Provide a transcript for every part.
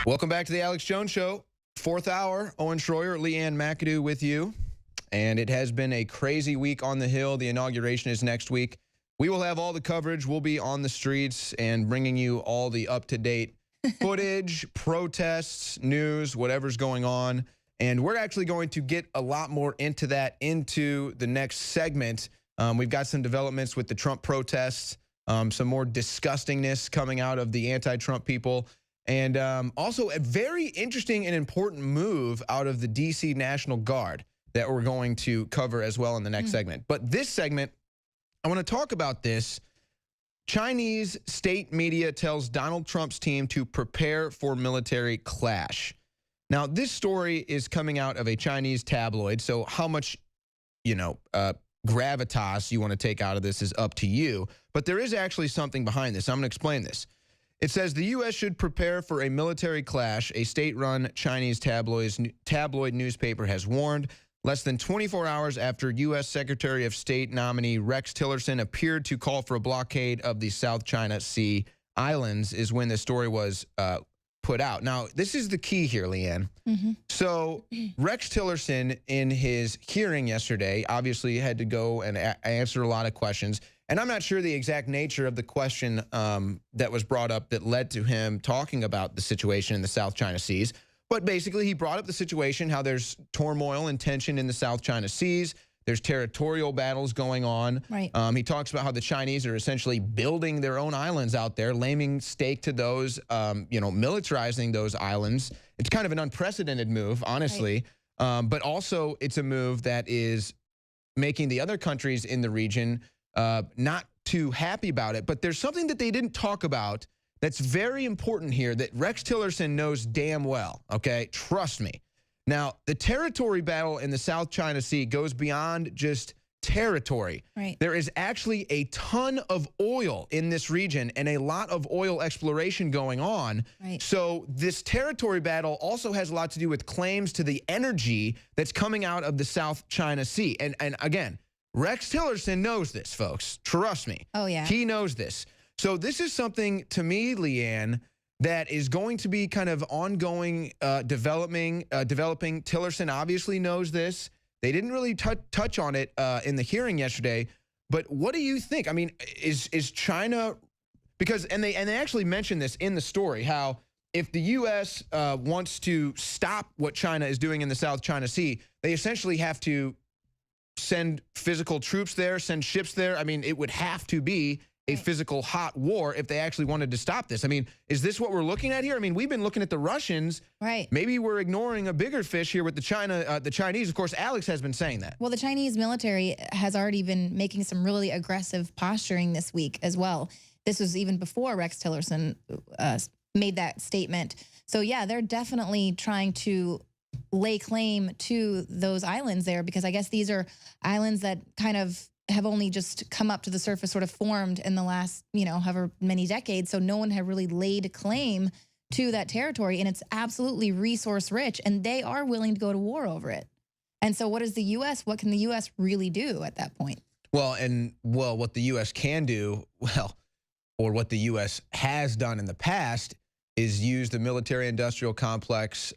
Welcome back to the Alex Jones Show. Fourth hour, Owen Schroyer, Leanne McAdoo with you. And it has been a crazy week on the Hill. The inauguration is next week. We will have all the coverage. We'll be on the streets and bringing you all the up-to-date footage, protests, news, whatever's going on. And we're actually going to get a lot more into that into the next segment. We've got some developments with the Trump protests, some more disgustingness coming out of the anti-Trump people. And also a very interesting and important move out of the D.C. National Guard that we're going to cover as well in the next segment. But this segment, I want to talk about this. Chinese state media tells Donald Trump's team to prepare for military clash. Now, this story is coming out of a Chinese tabloid, so how much, gravitas you want to take out of this is up to you. But there is actually something behind this. I'm going to explain this. It says the U.S. should prepare for a military clash, a state-run Chinese tabloid newspaper has warned. Less than 24 hours after U.S. Secretary of State nominee Rex Tillerson appeared to call for a blockade of the South China Sea islands is when the story was put out. Now, this is the key here, Leanne. So Rex Tillerson, in his hearing yesterday, obviously had to go and answer a lot of questions. And I'm not sure the exact nature of the question that was brought up that led to him talking about the situation in the South China Seas. But basically, he brought up the situation, how there's turmoil and tension in the South China Seas. There's territorial battles going on. Right. He talks about how the Chinese are essentially building their own islands out there, laying stake to those, militarizing those islands. It's kind of an unprecedented move, honestly. Right. But also, it's a move that is making the other countries in the region not too happy about it. But there's something that they didn't talk about that's very important here that Rex Tillerson knows damn well, okay? Trust me. Now, the territory battle in the South China Sea goes beyond just territory. Right. There is actually a ton of oil in this region and a lot of oil exploration going on. Right. So this territory battle also has a lot to do with claims to the energy that's coming out of the South China Sea. And again, Rex Tillerson knows this, folks. Trust me. Oh, yeah. He knows this. So this is something, to me, Leanne, that is going to be kind of ongoing developing. Tillerson obviously knows this. They didn't really touch on it in the hearing yesterday. But what do you think? I mean, is China, because, and they actually mentioned this in the story, how if the U.S. Wants to stop what China is doing in the South China Sea, they essentially have to send physical troops there, send ships there. I mean, it would have to be a physical hot war if they actually wanted to stop this. I mean, is this what we're looking at here? I mean, we've been looking at the Russians. Right. Maybe we're ignoring a bigger fish here with the Chinese. Of course, Alex has been saying that. Well, the Chinese military has already been making some really aggressive posturing this week as well. This was even before Rex Tillerson made that statement. So, yeah, they're definitely trying to lay claim to those islands there, because I guess these are islands that kind of have only just come up to the surface, sort of formed in the last, however many decades. So no one had really laid claim to that territory, and it's absolutely resource rich, and they are willing to go to war over it. And so what is the U.S., what can the U.S. really do at that point? Well, what the U.S. can do, or what the U.S. has done in the past, is use the military-industrial complex,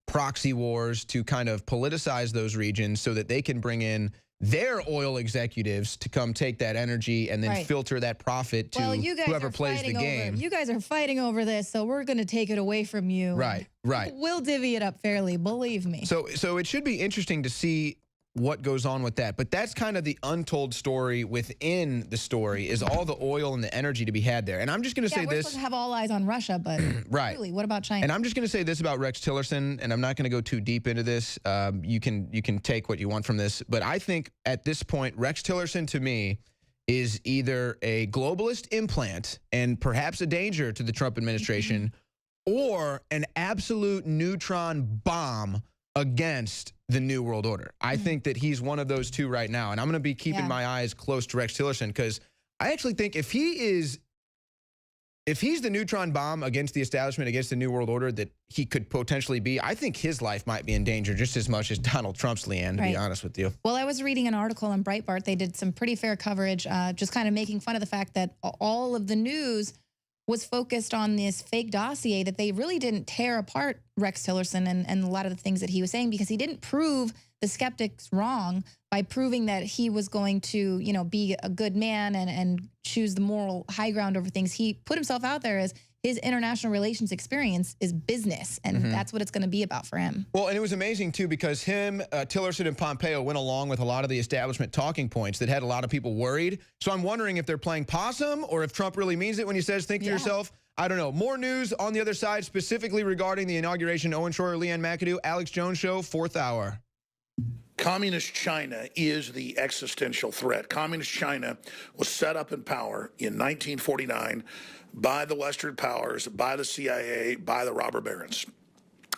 proxy wars to kind of politicize those regions so that they can bring in their oil executives to come take that energy and then filter that profit to whoever plays the game. You guys are fighting over this, so we're going to take it away from you. Right. We'll divvy it up fairly, believe me. So it should be interesting to see what goes on with that. But that's kind of the untold story within the story, is all the oil and the energy to be had there. And I'm just going to say we're this. supposed to have all eyes on Russia, but really, what about China? And I'm just going to say this about Rex Tillerson, and I'm not going to go too deep into this. You can take what you want from this. But I think at this point, Rex Tillerson, to me, is either a globalist implant and perhaps a danger to the Trump administration, or an absolute neutron bomb against the New World Order. I think that he's one of those two right now. And I'm going to be keeping my eyes close to Rex Tillerson, because I actually think if he's the neutron bomb against the establishment, against the New World Order that he could potentially be, I think his life might be in danger just as much as Donald Trump's, Leanne, to be honest with you. Well, I was reading an article on Breitbart. They did some pretty fair coverage, just kind of making fun of the fact that all of the news was focused on this fake dossier, that they really didn't tear apart Rex Tillerson and a lot of the things that he was saying, because he didn't prove the skeptics wrong by proving that he was going to, you know, be a good man and choose the moral high ground over things. He put himself out there as his international relations experience is business, and that's what it's going to be about for him. Well, and it was amazing, too, because him, Tillerson, and Pompeo went along with a lot of the establishment talking points that had a lot of people worried. So I'm wondering if they're playing possum or if Trump really means it when he says, think to yourself. I don't know. More news on the other side, specifically regarding the inauguration. Owen Schroyer, Leanne McAdoo, Alex Jones Show, 4th hour. Communist China is the existential threat. Communist China was set up in power in 1949 by the Western powers, by the CIA, by the robber barons.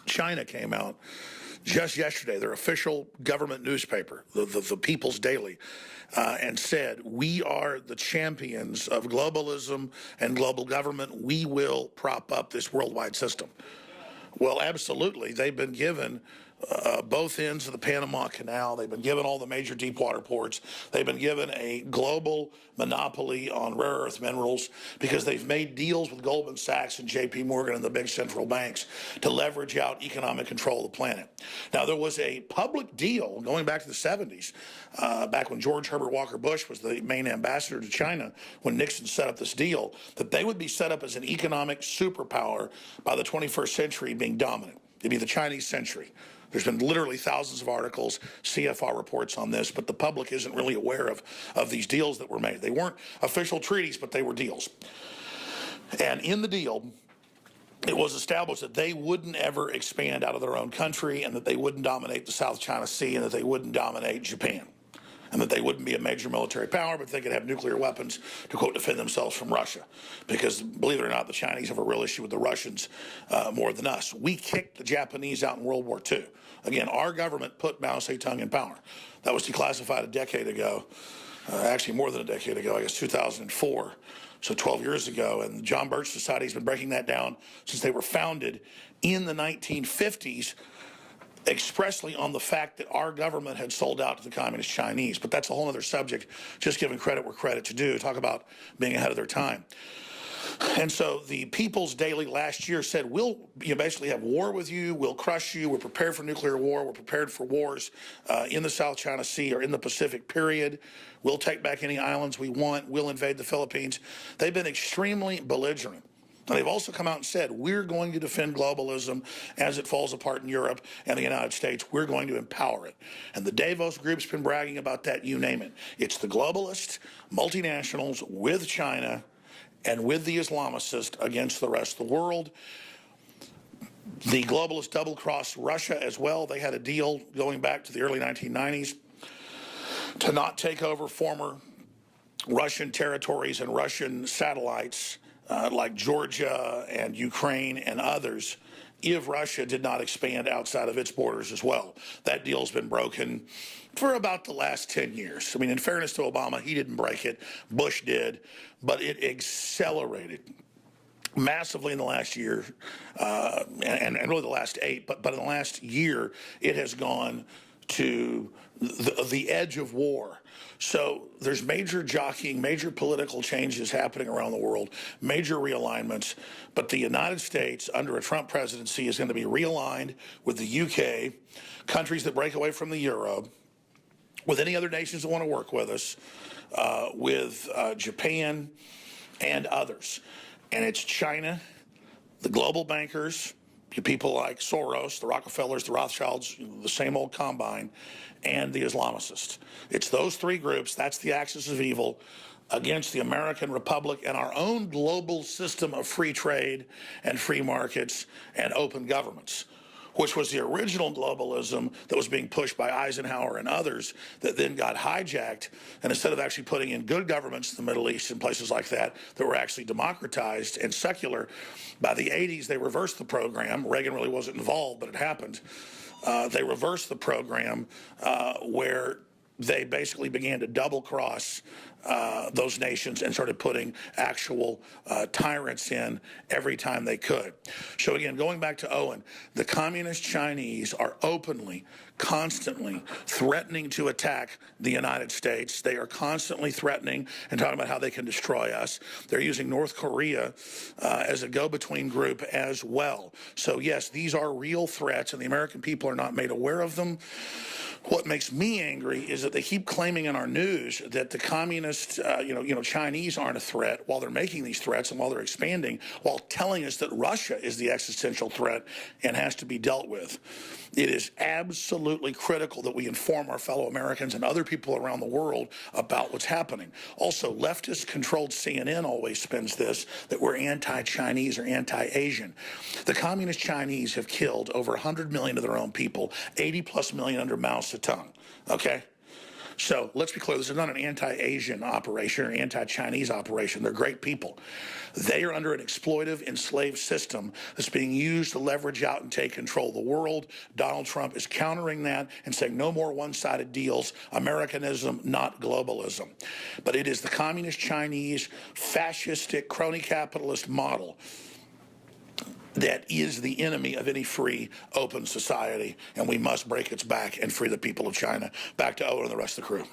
China came out just yesterday, their official government newspaper, the People's Daily, and said, we are the champions of globalism and global government. We will prop up this worldwide system. Well, absolutely. They've been given both ends of the Panama Canal. They've been given all the major deep water ports. They've been given a global monopoly on rare earth minerals because they've made deals with Goldman Sachs and JP Morgan and the big central banks to leverage out economic control of the planet. Now, there was a public deal going back to the 70s, back when George Herbert Walker Bush was the main ambassador to China, when Nixon set up this deal, that they would be set up as an economic superpower by the 21st century, being dominant. It'd be the Chinese century. There's been literally thousands of articles, CFR reports on this, but the public isn't really aware of these deals that were made. They weren't official treaties, but they were deals. And in the deal, it was established that they wouldn't ever expand out of their own country, and that they wouldn't dominate the South China Sea, and that they wouldn't dominate Japan, and that they wouldn't be a major military power, but they could have nuclear weapons to, quote, defend themselves from Russia. Because, believe it or not, the Chinese have a real issue with the Russians more than us. We kicked the Japanese out in World War II. Again, our government put Mao Zedong in power. That was declassified a decade ago, actually more than a decade ago, I guess 2004, so 12 years ago. And the John Birch Society has been breaking that down since they were founded in the 1950s, expressly on the fact that our government had sold out to the communist Chinese. But that's a whole other subject, just giving credit where credit's due. Talk about being ahead of their time. And so the People's Daily last year said, we'll basically have war with you, we'll crush you, we're prepared for nuclear war, we're prepared for wars in the South China Sea or in the Pacific, period. We'll take back any islands we want, we'll invade the Philippines. They've been extremely belligerent. And they've also come out and said, we're going to defend globalism as it falls apart in Europe and the United States. We're going to empower it. And the Davos group's been bragging about that, you name it. It's the globalist multinationals with China and with the Islamicists against the rest of the world. The globalists double-crossed Russia as well. They had a deal going back to the early 1990s to not take over former Russian territories and Russian satellites like Georgia and Ukraine and others, if Russia did not expand outside of its borders as well. That deal's been broken for about the last 10 years. I mean, in fairness to Obama, he didn't break it. Bush did, but it accelerated massively in the last year, and really the last 8, but in the last year, it has gone to the edge of war. So there's major jockeying, major political changes happening around the world, major realignments, but the United States under a Trump presidency is going to be realigned with the UK, countries that break away from the euro, with any other nations that want to work with us, with Japan and others. And it's China, the global bankers, people like Soros, the Rockefellers, the Rothschilds, the same old combine, and the Islamicists. It's those three groups, that's the axis of evil, against the American Republic and our own global system of free trade and free markets and open governments, which was the original globalism that was being pushed by Eisenhower and others that then got hijacked. And instead of actually putting in good governments in the Middle East and places like that that were actually democratized and secular, by the 80s they reversed the program. Reagan really wasn't involved, but it happened. They reversed the program where they basically began to double-cross those nations and started putting actual tyrants in every time they could. So again, going back to Owen, the communist Chinese are openly, constantly threatening to attack the United States. They are constantly threatening and talking about how they can destroy us. They're using North Korea as a go-between group as well. So yes, these are real threats, and the American people are not made aware of them. What makes me angry is that they keep claiming in our news that the communist, Chinese aren't a threat while they're making these threats and while they're expanding, while telling us that Russia is the existential threat and has to be dealt with. It is absolutely critical that we inform our fellow Americans and other people around the world about what's happening. Also, leftist-controlled CNN always spins this, that we're anti-Chinese or anti-Asian. The communist Chinese have killed over 100 million of their own people, 80+ million under Mao Zedong, okay? So let's be clear, this is not an anti-Asian operation or anti-Chinese operation. They're great people. They are under an exploitive, enslaved system that's being used to leverage out and take control of the world. Donald Trump is countering that and saying no more one-sided deals, Americanism, not globalism. But it is the communist Chinese, fascistic, crony capitalist model that is the enemy of any free, open society, and we must break its back and free the people of China. Back to Owen and the rest of the crew.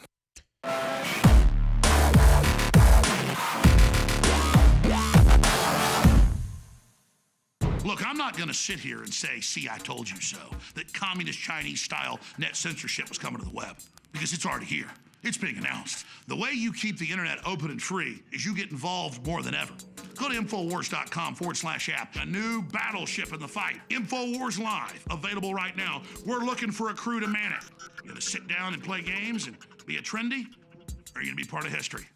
Look, I'm not going to sit here and say, see, I told you so, that communist Chinese-style net censorship was coming to the web, because it's already here. It's being announced. The way you keep the internet open and free is you get involved more than ever. Go to Infowars.com/app. A new battleship in the fight. Infowars Live, available right now. We're looking for a crew to man it. You gonna sit down and play games and be a trendy? Or are you gonna be part of history?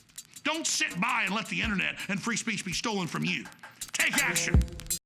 Don't sit by and let the internet and free speech be stolen from you. Take action.